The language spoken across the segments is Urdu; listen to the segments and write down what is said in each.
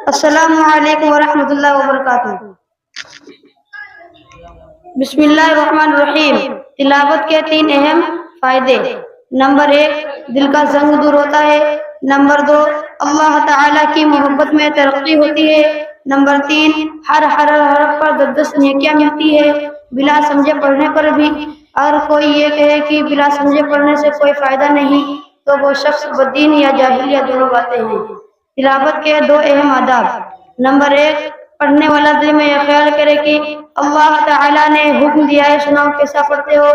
السلام علیکم ورحمۃ اللہ وبرکاتہ۔ بسم اللہ الرحمن الرحیم۔ تلاوت کے 3 اہم فائدے۔ نمبر 1، دل کا زنگ دور ہوتا ہے۔ نمبر 2، اللہ تعالیٰ کی محبت میں ترقی ہوتی ہے۔ نمبر 3، ہر حرف پر 10 نیکیاں ملتی ہے بلا سمجھے پڑھنے پر بھی۔ اگر کوئی یہ کہے کہ بلا سمجھے پڑھنے سے کوئی فائدہ نہیں تو وہ شخص بدین یا جاہل یا دونوں باتیں ہیں۔ تلاوت کے 2 اہم آداب۔ نمبر 1، پڑھنے والا دل میں یہ خیال کرے کہ اللہ تعالیٰ نے حکم دیا ہے، سناؤ کیسا پڑھتے ہو۔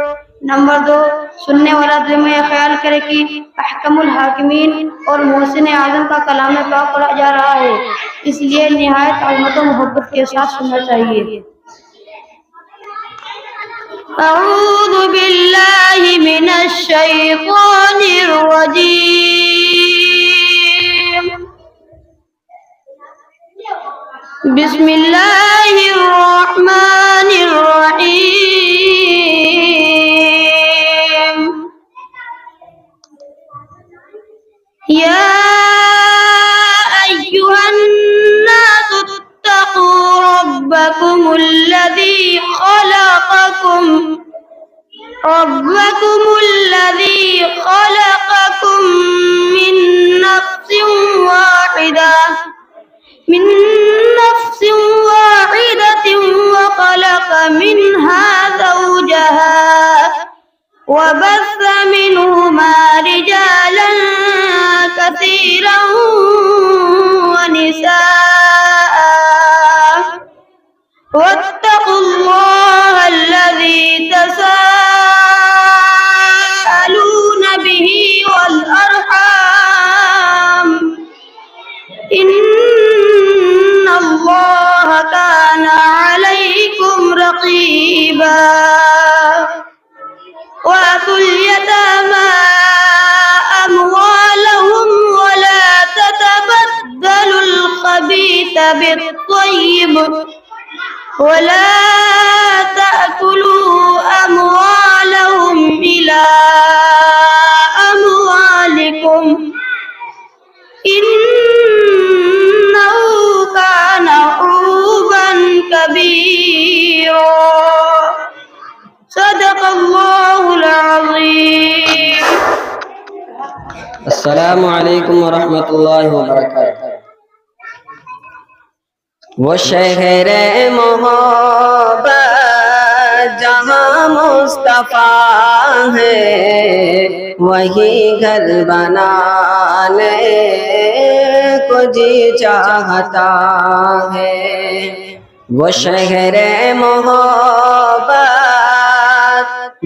نمبر 2، سننے والا دل میں یہ خیال کرے کہ احکم الحاکمین اور محسن اعظم کا کلام پاک پڑھا جا رہا ہے، اس لیے نہایت عظمت و محبت کے ساتھ سننا چاہیے۔ اعوذ باللہ من الشیطان الرجیم، بسم اللہ الرحمن الرحیم۔ یا ایھا الناس اتقوا ربکم الذی خلقکم من نفس واحدة وخلق منها زوجها وبث منهما رجالا كثيرا ونساء، واتقوا الله الذي تساءلون به والأرحام، إن الله كان عليكم رقيبا۔ وآتوا اليتامى أموالهم ولا تتبدلوا الخبيث بالطيب ولا تأكلوا أموالهم إلى أموالكم إنه كان حوبا كبيرا۔ صدق اللہ العظیم۔ السلام علیکم ورحمۃ اللہ وبرکاتہ۔ وہ شہر محبت جہاں مصطفیٰ ہے، وہی گھر بنانے کو جی چاہتا ہے۔ وہ شہر محبت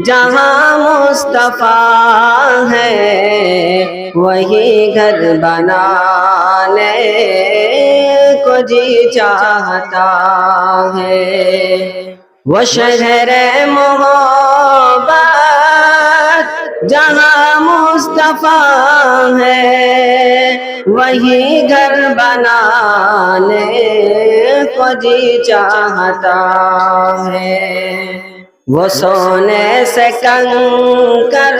جہاں مصطفیٰ ہے، وہی گھر بنانے کو جی چاہتا ہے۔ وہ شہر محبت جہاں مصطفیٰ ہے، وہی گھر بنانے کو جی چاہتا ہے۔ وہ سونے سے کنکر،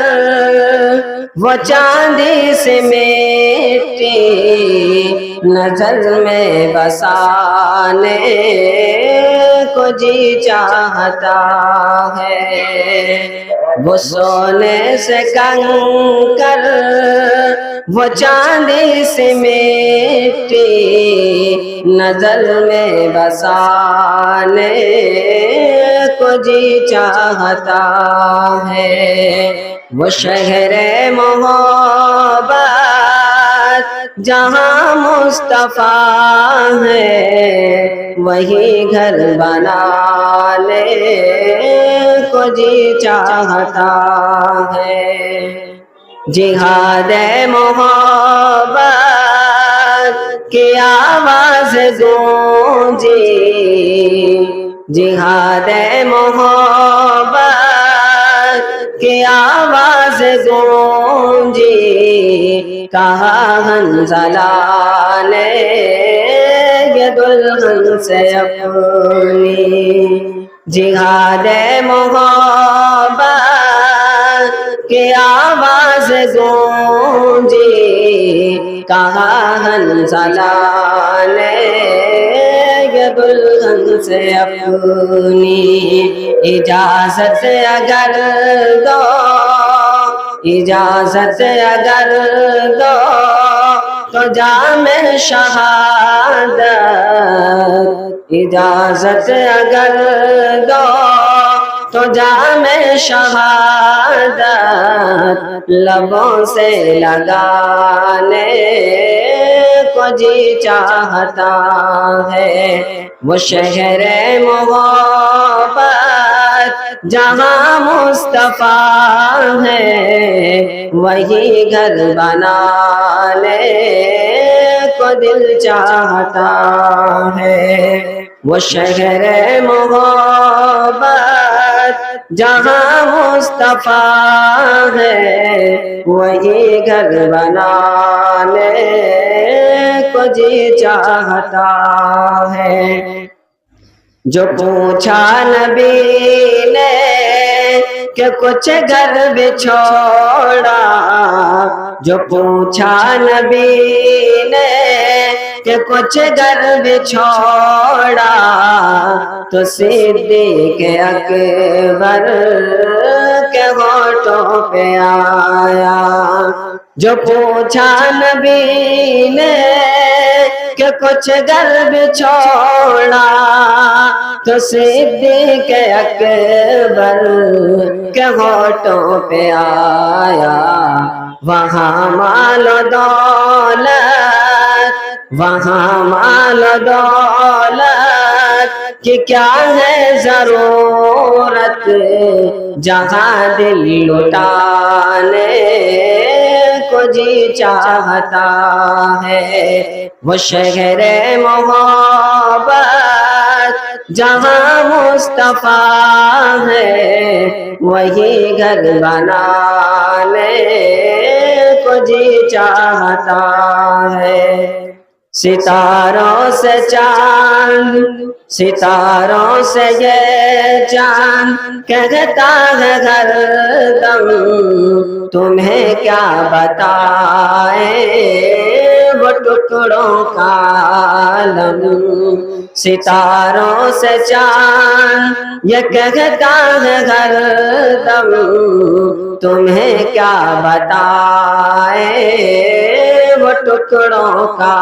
وہ چاندی سے مٹی، نظر میں بسانے کو جی چاہتا ہے۔ وہ سونے سے کنکر، وہ چاندی سے مٹی، نظر میں بسانے کو جی چاہتا ہے۔ وہ شہر محبت جہاں مصطفیٰ ہے، وہی گھر بنانے کو جی چاہتا ہے۔ جہاد محبت کی آواز گونجی، جہاد محبت کی آواز گونجی، کہا حنظلہ نے یہ دلہن سے اپنی۔ جہاد محبت کی آواز گونجی، کہا حنظلہ نے یہ دلہن سے اپنی اجازت اگر دو، اجازت اگر دو تو جام شہادت، اجازت اگر دو تو جام شہادت لبوں سے لگانے کو جی چاہتا ہے، وہ شہر محبت جہاں مصطفیٰ ہے، وہی گھر بنانے کو دل چاہتا ہے، وہ شہر محبت جہاں مصطفیٰ ہے، وہی گھر بنانے کو جی چاہتا ہے۔ جو پوچھا نبی نے کہ کچھ گھر بچھوڑا، جو پوچھا نبی نے کہ کچھ گھر بچھوڑا، تو صدیق اکبر کے ہونٹوں پہ آیا۔ جو پوچھا نبی نے کہ کچھ گھر بچھوڑا، تو صدیق اکبر کے ہونٹوں پہ آیا۔ وہاں مال و دولت، وہاں مال و دولت کہ کیا ہے ضرورت، جہاں دل لٹانے کو جی چاہتا ہے، وہ شہر محبت جہاں مصطفیٰ ہے، وہی گھر بنانے کو جی چاہتا ہے۔ ستاروں سے چاند، ستاروں سے یہ چاند کہتا ہے ہر دم، تمہیں کیا بتائیں وہ ٹکڑوں کا عالم۔ ستاروں سے چاند یہ کہتا ہے ہر دم، تمہیں کیا بتائیں وہ ٹکڑوں کا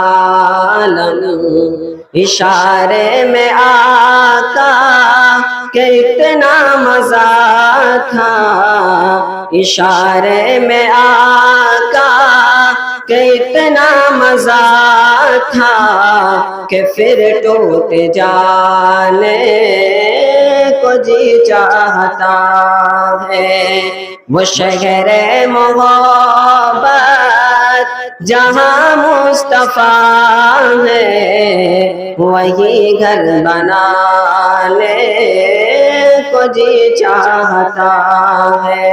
عالم۔ اشارے میں آقا کہ اتنا مزہ تھا، اشارے میں آقا کہ اتنا مزہ تھا کہ پھر ٹوٹ جانے کو جی چاہتا ہے، وہ شہر محبت جہاں مصطفیٰ ہے، وہی گھر بنانے کو جی چاہتا ہے۔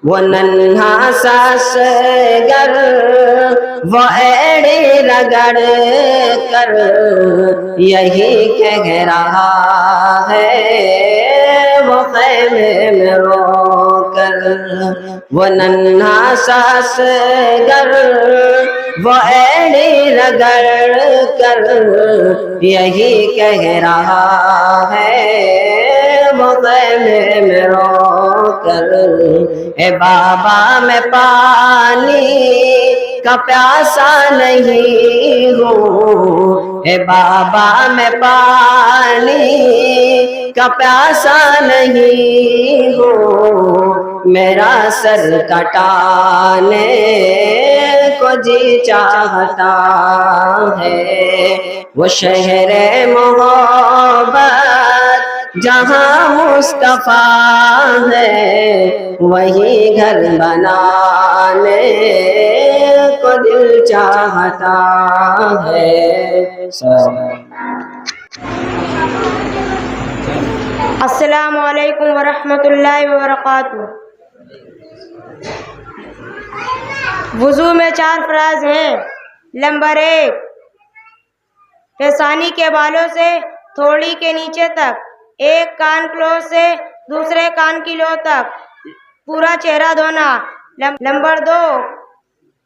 وہ ننھا سا اصغر وہ ایڑی رگڑ کر یہی کہہ رہا ہے، وہ خیمے میں رو کر۔ وہ ننھا سا اصغر وہ ایڑی رگڑ کر یہی کہہ رہا ہے، وہ خیمے میں رو کر۔ اے بابا میں پانی کا پیاسا نہیں ہوں، اے بابا میں پانی کا پیاسا نہیں ہوں، میرا سر کٹانے کو جی چاہتا ہے، وہ شہر محبت جہاں مصطفیٰ ہے، وہی گھر بنانے کو دل چاہتا ہے۔ السلام علیکم ورحمۃ اللہ وبرکاتہ۔ وضو میں 4 فراز ہیں۔ نمبر 1، پیشانی کے بالوں سے تھوڑی کے نیچے تک، ایک کان کی لو سے دوسرے کان کی لو تک پورا چہرہ دھونا۔ نمبر 2،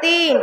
3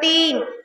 3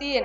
3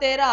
13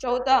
14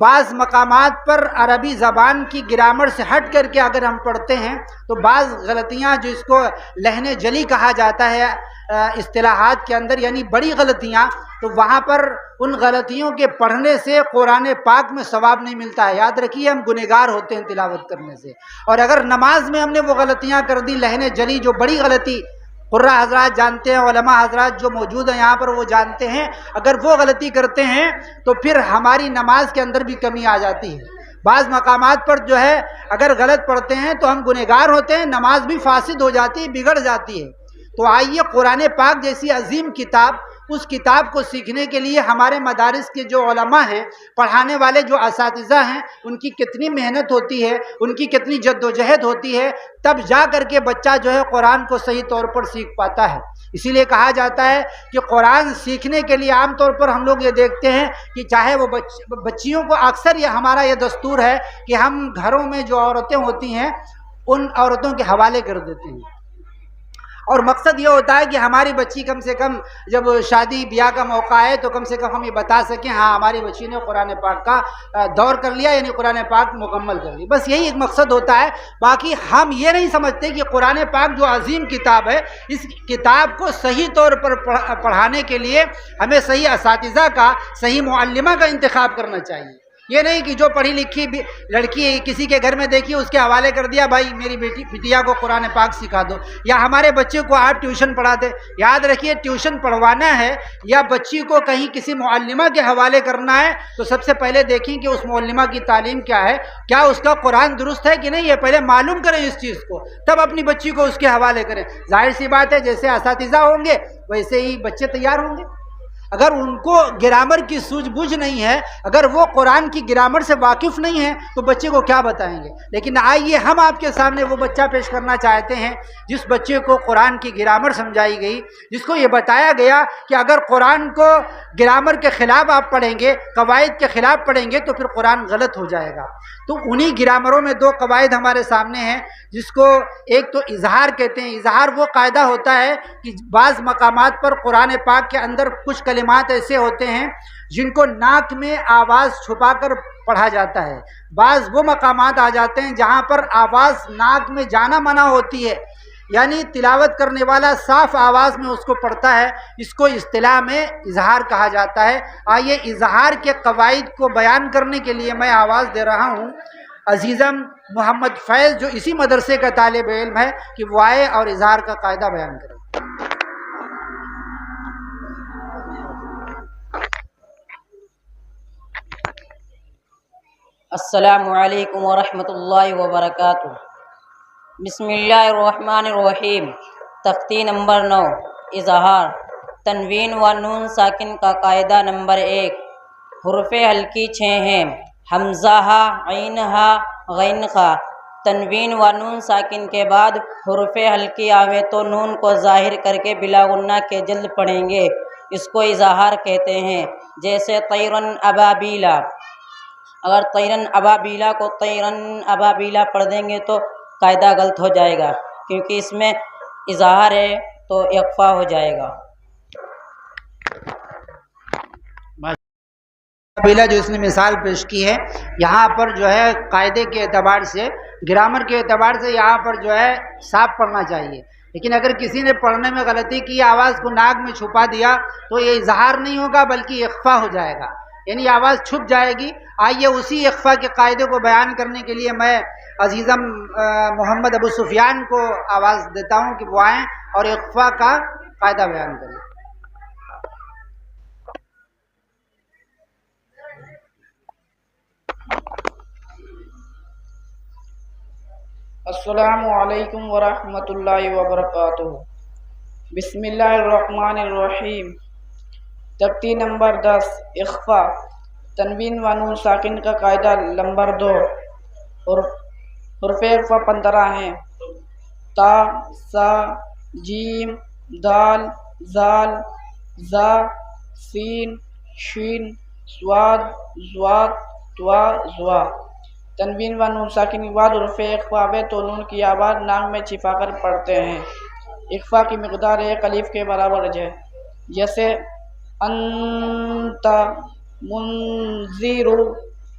بعض مقامات پر عربی زبان کی گرامر سے ہٹ کر کے اگر ہم پڑھتے ہیں تو بعض غلطیاں جو اس کو لہن جلی کہا جاتا ہے اصطلاحات کے اندر، یعنی بڑی غلطیاں، تو وہاں پر ان غلطیوں کے پڑھنے سے قرآن پاک میں ثواب نہیں ملتا ہے۔ یاد رکھیے ہم گنہگار ہوتے ہیں تلاوت کرنے سے، اور اگر نماز میں ہم نے وہ غلطیاں کر دی لہن جلی، جو بڑی غلطی قراء حضرات جانتے ہیں، علماء حضرات جو موجود ہیں یہاں پر وہ جانتے ہیں، اگر وہ غلطی کرتے ہیں تو پھر ہماری نماز کے اندر بھی کمی آ جاتی ہے۔ بعض مقامات پر جو ہے اگر غلط پڑھتے ہیں تو ہم گنہگار ہوتے ہیں، نماز بھی فاسد ہو جاتی ہے، بگڑ جاتی ہے۔ تو آئیے قرآن پاک جیسی عظیم کتاب، اس کتاب کو سیکھنے کے لیے ہمارے مدارس کے جو علماء ہیں، پڑھانے والے جو اساتذہ ہیں، ان کی کتنی محنت ہوتی ہے، ان کی کتنی جد و جہد ہوتی ہے، تب جا کر کے بچہ جو ہے قرآن کو صحیح طور پر سیکھ پاتا ہے۔ اسی لیے کہا جاتا ہے کہ قرآن سیکھنے کے لیے عام طور پر ہم لوگ یہ دیکھتے ہیں کہ چاہے وہ بچیوں کو، اکثر یہ ہمارا یہ دستور ہے کہ ہم گھروں میں جو عورتیں ہوتی ہیں ان عورتوں کے حوالے کر دیتے ہیں، اور مقصد یہ ہوتا ہے کہ ہماری بچی کم سے کم جب شادی بیاہ کا موقع ہے تو کم سے کم ہم یہ بتا سکیں ہاں ہماری بچی نے قرآن پاک کا دور کر لیا، یعنی قرآن پاک مکمل کر لی۔ بس یہی ایک مقصد ہوتا ہے۔ باقی ہم یہ نہیں سمجھتے کہ قرآن پاک جو عظیم کتاب ہے، اس کتاب کو صحیح طور پر پڑھانے کے لیے ہمیں صحیح اساتذہ کا، صحیح معلمہ کا انتخاب کرنا چاہیے۔ یہ نہیں کہ جو پڑھی لکھی لڑکی کسی کے گھر میں دیکھی اس کے حوالے کر دیا، بھائی میری بٹیا کو قرآن پاک سکھا دو، یا ہمارے بچے کو آپ ٹیوشن پڑھا دیں۔ یاد رکھیے ٹیوشن پڑھوانا ہے یا بچی کو کہیں کسی معلمہ کے حوالے کرنا ہے تو سب سے پہلے دیکھیں کہ اس معلمہ کی تعلیم کیا ہے، کیا اس کا قرآن درست ہے کہ نہیں، یہ پہلے معلوم کریں اس چیز کو، تب اپنی بچی کو اس کے حوالے کریں۔ ظاہر سی بات ہے جیسے اساتذہ ہوں گے ویسے ہی بچے تیار ہوں گے۔ اگر ان کو گرامر کی سوجھ بوجھ نہیں ہے، اگر وہ قرآن کی گرامر سے واقف نہیں ہے تو بچے کو کیا بتائیں گے؟ لیکن آئیے ہم آپ کے سامنے وہ بچہ پیش کرنا چاہتے ہیں جس بچے کو قرآن کی گرامر سمجھائی گئی، جس کو یہ بتایا گیا کہ اگر قرآن کو گرامر کے خلاف آپ پڑھیں گے، قواعد کے خلاف پڑھیں گے تو پھر قرآن غلط ہو جائے گا۔ تو انہی گرامروں میں دو قواعد ہمارے سامنے ہیں، جس کو ایک تو اظہار کہتے ہیں۔ اظہار وہ قاعدہ ہوتا ہے کہ بعض مقامات پر قرآن پاک کے اندر کچھ کلمات ایسے ہوتے ہیں جن کو ناک میں آواز چھپا کر پڑھا جاتا ہے، بعض وہ مقامات آ جاتے ہیں جہاں پر آواز ناک میں جانا منع ہوتی ہے، یعنی تلاوت کرنے والا صاف آواز میں اس کو پڑھتا ہے، اس کو اصطلاح میں اظہار کہا جاتا ہے۔ آئیے اظہار کے قواعد کو بیان کرنے کے لیے میں آواز دے رہا ہوں عزیزم محمد فیض، جو اسی مدرسے کا طالب علم ہے، کہ وہ آئے اور اظہار کا قاعدہ بیان کرے۔ السلام علیکم ورحمۃ اللہ وبرکاتہ۔ بسم اللہ الرحمن الرحیم۔ تختی نمبر 9، اظہار۔ تنوین و نون ساکن کا قاعدہ نمبر 1۔ حروف ہلکی 6 ہیں، حمزہ ہا، عین ہا، غین خا۔ تنوین و نون ساکن کے بعد حروف ہلکی آوے تو نون کو ظاہر کر کے بلا غنہ کے جلد پڑھیں گے، اس کو اظہار کہتے ہیں۔ جیسے طیرن ابابیلا، اگر طیرن ابابیلا کو طیرن ابابیلا پڑھ دیں گے تو قاعدہ غلط ہو جائے گا، کیونکہ اس میں اظہار ہے تو اخفا ہو جائے گا۔ ابابیلا جو اس نے مثال پیش کی ہے، یہاں پر جو ہے قاعدے کے اعتبار سے، گرامر کے اعتبار سے یہاں پر جو ہے صاف پڑھنا چاہیے، لیکن اگر کسی نے پڑھنے میں غلطی کی، آواز کو ناک میں چھپا دیا تو یہ اظہار نہیں ہوگا بلکہ اخفا ہو جائے گا، یعنی آواز چھپ جائے گی۔ آئیے اسی اخفا کے قاعدے کو بیان کرنے کے لیے میں عزیزم محمد ابو سفیان کو آواز دیتا ہوں کہ وہ آئیں اور اخفا کا قاعدہ بیان کریں۔ السلام علیکم ورحمۃ اللہ وبرکاتہ۔ بسم اللہ الرحمن الرحیم۔ تختی نمبر 10، اخفا۔ تنوین و نون ساکن کا قاعدہ نمبر 2۔ حروف اخفا 15 ہیں، تا، سا، جیم، دال، زال، زا، سین، شین، صاد، ضاد، طوا، ظوا۔ تنوین و نون ساکن کے بعد حروف اخفا آوے تو نون کی آواز ناک میں چھپا کر پڑھتے ہیں۔ اخفا کی مقدار ایک الف کے برابر ہے، جیسے انت منذر،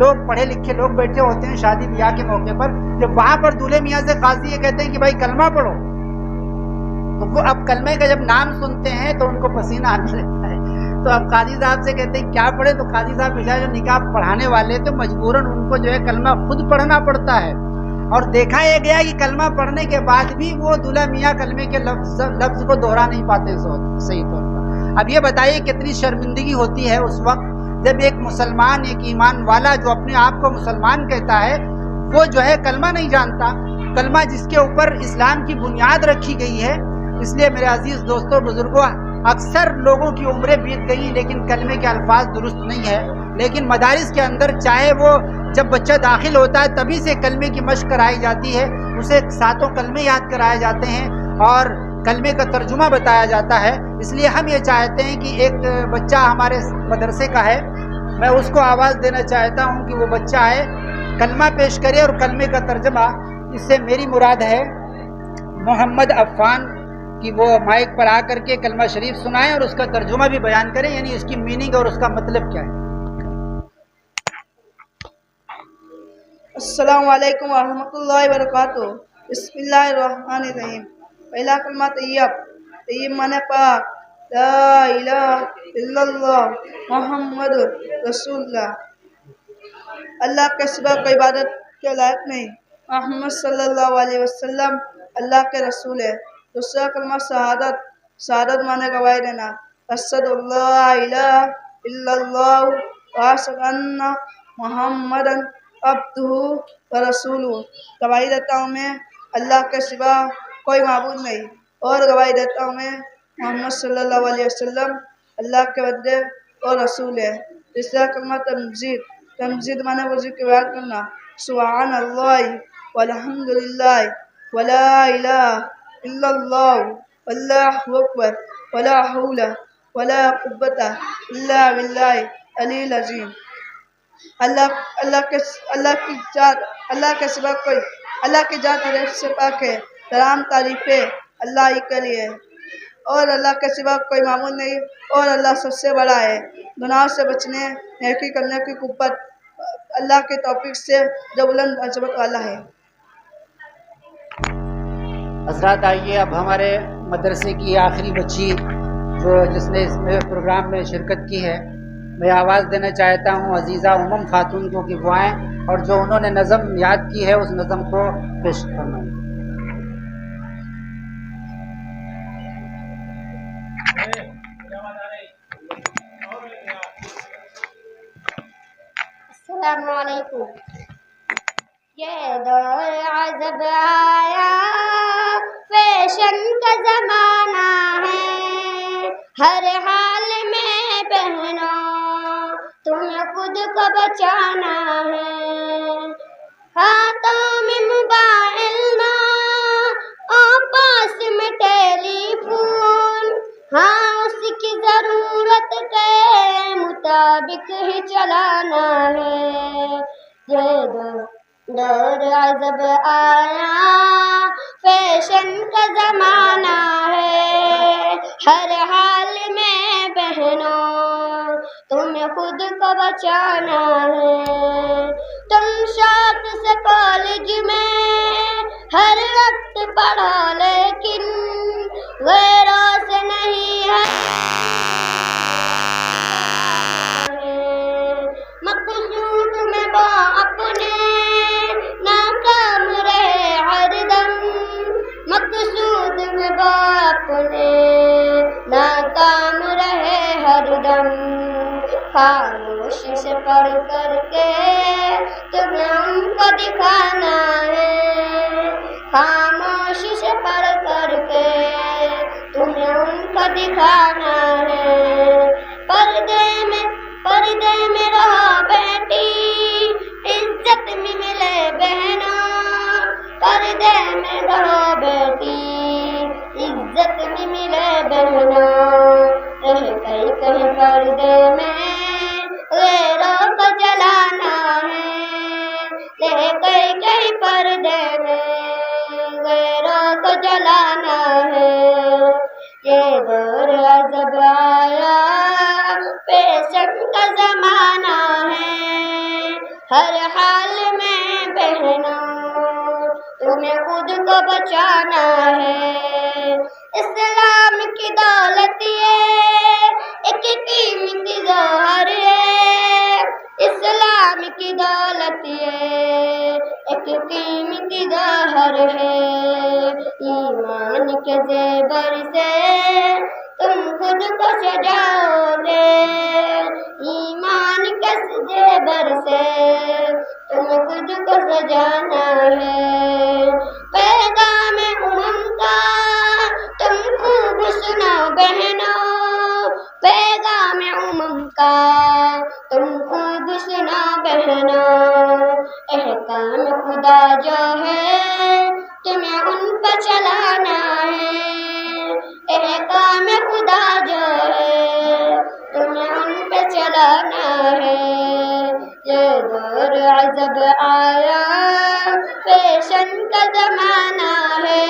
لوگ پڑھے لکھے لوگ بیٹھے ہوتے ہیں شادی بیاہ کے موقع پر، جب وہاں پر دولہے میاں سے قاضی یہ کہتے ہیں کہ بھائی کلمہ پڑھو، تو وہ اب کلمے کا جب نام سنتے ہیں تو ان کو پسینہ آنے لگتا ہے، تو اب قاضی صاحب سے کہتے ہیں کیا پڑھے، تو قاضی صاحب بیچارے جو نکاح پڑھانے والے تو مجبوراً ان کو جو ہے کلمہ خود پڑھنا پڑتا ہے، اور دیکھا یہ گیا کہ کلمہ پڑھنے کے بعد بھی وہ دولہا میاں کلمے کے لفظ کو دوہرا نہیں پاتے صحیح طور پر۔ اب یہ بتائیے کتنی شرمندگی ہوتی ہے اس وقت جب ایک مسلمان، ایک ایمان والا جو اپنے آپ کو مسلمان کہتا ہے، وہ جو ہے کلمہ نہیں جانتا، کلمہ جس کے اوپر اسلام کی بنیاد رکھی گئی ہے۔ اس لیے میرے عزیز دوستوں بزرگوں، اکثر لوگوں کی عمریں بیت گئی لیکن کلمے کے الفاظ درست نہیں ہے، لیکن مدارس کے اندر چاہے وہ جب بچہ داخل ہوتا ہے تبھی سے کلمے کی مشق کرائی جاتی ہے، اسے ساتوں کلمے یاد کرائے جاتے ہیں اور کلمے کا ترجمہ بتایا جاتا ہے۔ اس لیے ہم یہ چاہتے ہیں کہ ایک بچہ ہمارے مدرسے کا ہے، میں اس کو آواز دینا چاہتا ہوں کہ وہ بچہ آئے، کلمہ پیش کرے اور کلمے کا ترجمہ، اس سے میری مراد ہے محمد عفان کہ وہ مائک پر آ کر کے کلمہ شریف سنائیں اور اس کا ترجمہ بھی بیان کریں، یعنی اس کی میننگ اور اس کا مطلب کیا ہے۔ السلام علیکم ورحمۃ اللہ وبرکاتہ۔ بسم اللہ الرحمن الرحیم۔ پہلا کلمہ طیب، طیب معنی پاک، لا الہ الا اللہ محمد رسول اللہ۔ اللہ کے سوا کوئی عبادت کے لائق نہیں، محمد صلی اللہ علیہ وسلم اللہ کے رسول ہے۔ دوسرا کلمہ شہادت، شہادت معنی گواہی دینا، اشہد ان لا الہ الا اللہ واشہد ان محمدً عبدہ ورسولہ۔ گواہی دیتا ہوں میں اللہ کے سوا کوئی معبود نہیں، اور گواہی دیتا ہوں میں محمد صلی اللہ علیہ وسلم اللہ کے بندے اور رسول ہے۔ تیسرا کلمہ تمجید، تمجید معنی وضو کے بیان کرنا، سبحان اللہ والحمد للہ ولا الہ الا اللہ واللہ اکبر ولا حول ولا قوۃ الا باللہ العلی العظیم۔ اللہ کے سوا کوئی، اللہ کی ذات حضرت سے پاک ہے، تمام تعریفیں اللہ ہی کے لیے، اور اللہ کے سوا کوئی معبود نہیں، اور اللہ سب سے بڑا ہے۔ گناہوں سے بچنے، نیکی کرنے کی قوت اللہ کے توفیق سے جو بلند عظمت والا ہے۔ حضرات آئیے اب ہمارے مدرسے کی آخری بچی جس نے اس پروگرام میں شرکت کی ہے، میں آواز دینا چاہتا ہوں عزیزہ امم خاتون کو کہ وہ آئیں اور جو انہوں نے نظم یاد کی ہے اس نظم کو پیش فرمائیں۔ السلام علیکم۔ یہ دور عذب آیا، فیشن کا زمانہ ہے، ہر حال میں بہنوں تمہیں خود کو بچانا ہے، ہاتھوں میں موبائل نہ اور پاس میں ٹیلی فون، ہاں اس کی ضرورت کے مطابق ہی چلانا ہے۔ یہ دور عذب آیا، فیشن کا زمانہ ہے، ہر حال میں بہنوں تمہیں خود کو بچانا ہے۔ تم شوق سے کالج میں ہر وقت پڑھو لیکن غیروں سے نہیں ہے، مقصود میں وہ اپنے ناکام رہے ہر دم، مقصود میں وہ اپنے ناکام رہے ہر دم، خاموشی سے پڑھ کر کے تمہیں ان کو دکھانا ہے، خاموشی سے پڑھ کر کے تمہیں ان کو دکھانا ہے۔ پردے میں رہو بیٹی، عزت میں ملے بہنوں، پردے میں رہو بیٹی، عزت میں ملے بہنوں، کہیں کہیں پردے میں غیروں کو جلانا ہے، کہیں پردے میں غیروں کو جلانا ہے۔ یہ دور عذب آیا، فیشن کا زمانہ ہے، ہر حال میں بہنوں تمہیں خود کو بچانا ہے، اسلام کی دولت یہ ایک قیمتی ظہر ہے، اسلام کی دولت یہ ایک قیمتی ظہر ہے، ایمان کے زیور سے تم خود کو سجاؤ گے، ایمان کے زیور سے تم خود کو سجانا ہے، پیغام امم کا تم خوب سنو بہنوں، پیغام امم کا تم خوب سنو بہنوں، احکام خدا جو ہے تمہیں ان پہ چلانا ہے، احکام خدا جو ہے تمہیں ان پہ چلانا ہے، یہ دور عذاب آیا فیشن کا زمانہ ہے،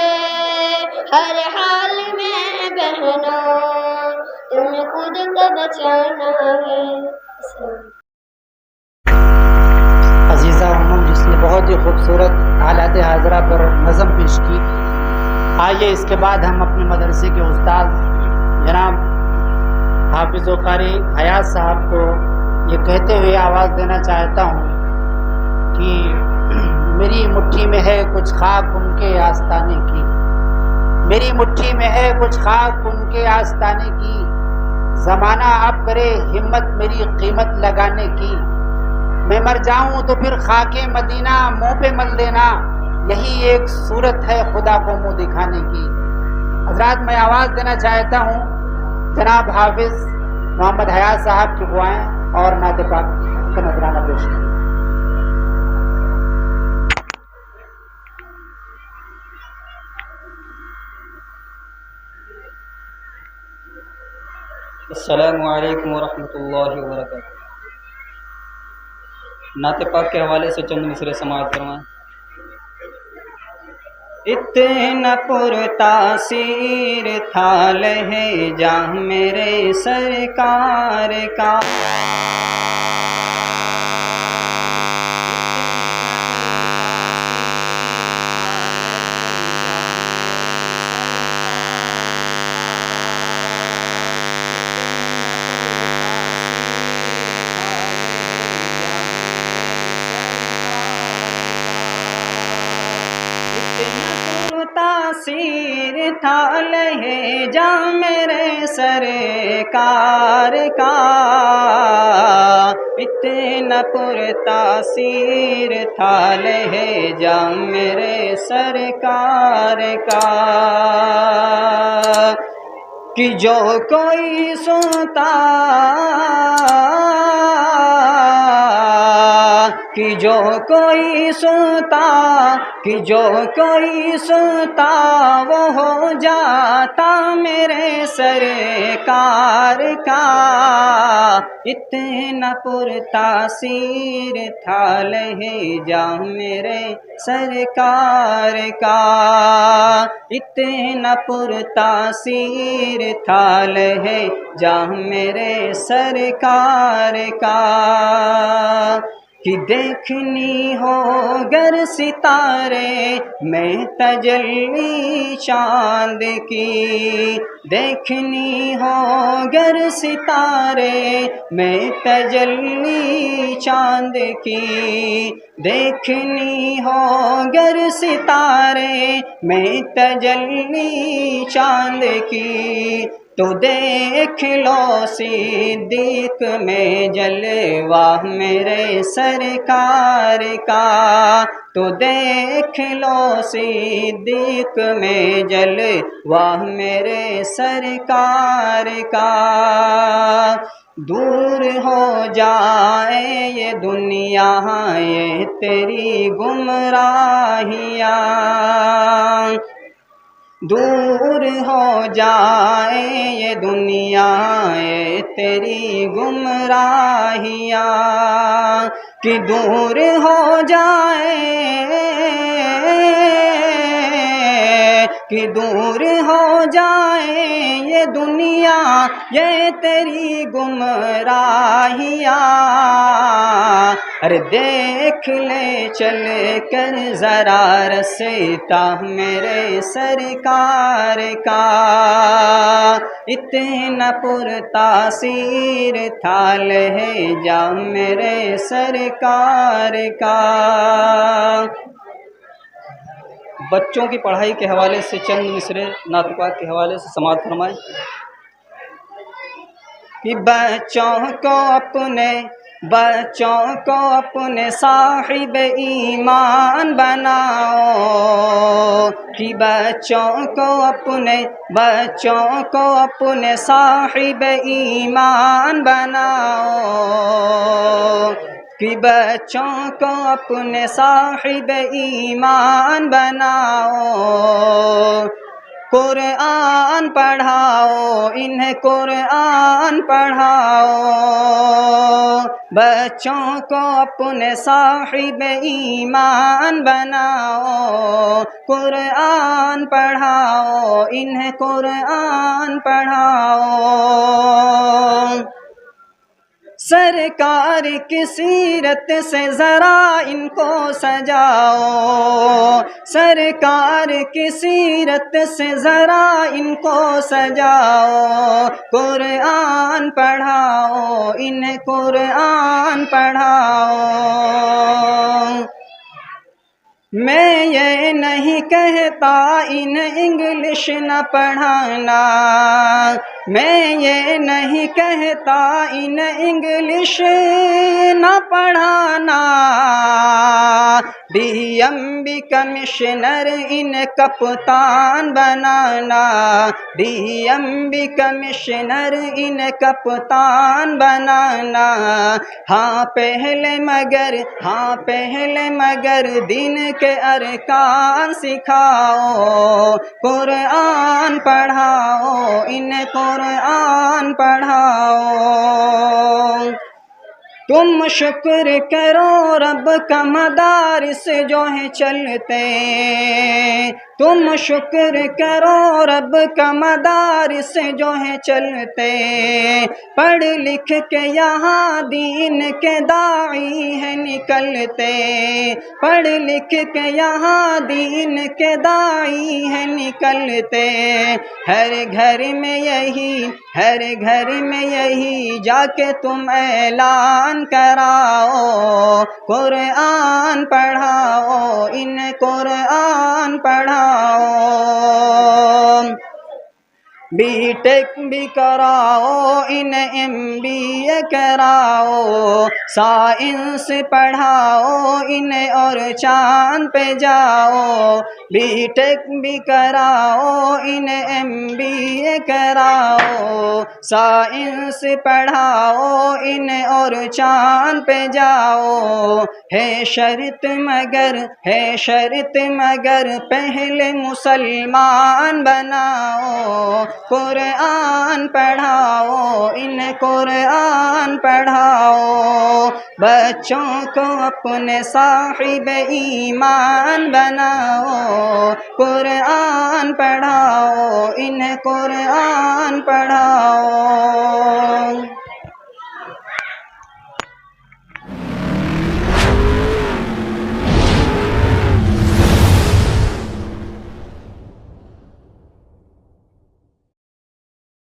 ہر حال میں بہنوں تمہیں خود کو بچانا ہے۔ عزیزہ امم جس نے بہت ہی خوبصورت حالات حاضرہ پر نظم پیش کی، آئیے اس کے بعد ہم اپنے مدرسے کے استاد جناب حافظ و قاری حیات صاحب کو یہ کہتے ہوئے آواز دینا چاہتا ہوں کہ میری مٹھی میں ہے کچھ خاک ان کے آستانے کی، میری مٹھی میں ہے کچھ خاک ان کے آستانے کی، زمانہ اب کرے ہمت میری قیمت لگانے کی، میں مر جاؤں تو پھر خاک مدینہ منہ پہ مل دینا، یہی ایک صورت ہے خدا کو منہ دکھانے کی۔ حضرات میں آواز دینا چاہتا ہوں جناب حافظ محمد حیات صاحب کی دعائیں اور نعت پاک کا نذرانہ پیش کریں۔ السلام علیکم ورحمۃ اللہ وبرکاتہ۔ نعت پاک کے حوالے سے چند مصرے سماعت فرمائیں۔ اتنا پر تاثیر تھا لہجہ میرے سرکار کا، تاثیر تھا لہجہ میرے سرکار کا، اتنا پر تاثیر تھا لہجہ میرے سرکار کا، کہ جو کوئی سنتا کہ جو کوئی سنتا کہ جو کوئی سنتا وہ ہو جاتا میرے سرکار کا، اتنا پر تاثیر تھا لہجہ میرے سرکار کا، اتنا پر تاثیر تھا لہجہ میرے سرکار کا، کہ دیکھنی ہو گر ستارے میں تجلی چاند کی، دیکھنی ہو گر ستارے میں تجلی چاند کی، دیکھنی ہو گر ستارے میں تجلی چاند کی، تو دیکھ لو صدیق میں جلوہ میرے سرکار کا، تو دیکھ لو صدیق میں جلوہ میرے سرکار کا، دور ہو جائے یہ دنیا یہ تیری گمراہیاں، دور ہو جائے یہ دنیا یہ تیری گمراہیاں، کہ دور ہو جائے کہ دور ہو جائے یہ دنیا یہ تیری گمراہیاں، ارے دیکھ لے چل کر ذرا رستا میرے سرکار کا، اتنا پرتاثیر تھا لہجہ میرے سرکار کا۔ بچوں کی پڑھائی کے حوالے سے چند مصرے نعت پاک کے حوالے سے سماعت فرمائیں کہ بچوں کو اپنے صاحب ایمان بناؤ، کہ بچوں کو اپنے صاحب ایمان بناؤ، کہ بچوں کو اپنے صاحب ایمان بناؤ، قرآن پڑھاؤ انہیں قرآن پڑھاؤ، بچوں کو اپنے صاحب ایمان بناؤ، قرآن پڑھاؤ انہیں قرآن پڑھاؤ، سرکار کی سیرت سے ذرا ان کو سجاؤ، سرکار کی سیرت سے ذرا ان کو سجاؤ، قرآن پڑھاؤ انہیں قرآن پڑھاؤ۔ میں یہ نہیں کہتا انہیں انگلش نہ پڑھانا، میں یہ نہیں کہتا انہیں انگلش نہ پڑھانا، ڈی ایم بی کمشنر انہیں کپتان بنانا، ڈی ایم بی کمشنر انہیں کپتان بنانا، ہاں پہلے مگر دین کے ارکان سکھاؤ، قرآن پڑھاؤ انہیں قرآن پڑھاؤ، تم شکر کرو رب کا مدارس جو ہیں چلتے، تم شکر کرو رب کا مدارس جو ہیں چلتے، پڑھ لکھ کے یہاں دین کے داعی ہیں نکلتے، پڑھ لکھ کے یہاں دین کے داعی ہیں نکلتے، ہر گھر میں یہی جا کے تم اعلان کراؤ، قرآن پڑھاؤ انہیں قرآن پڑھاؤ، بی ٹیک بھی کراؤ انہیں ایم بی اے کراؤ، سائنس پڑھاؤ انہیں اور چاند پہ جاؤ، بی ٹیک بھی کراؤ انہیں ایم بی اے کراؤ، سائنس پڑھاؤ انہیں اور چاند پہ جاؤ، ہے شرط مگر پہلے مسلمان بناؤ، قرآن پڑھاؤ انہیں قرآن پڑھاؤ، بچوں کو اپنے صاحب ایمان بناؤ، قرآن پڑھاؤ انہیں قرآن پڑھاؤ۔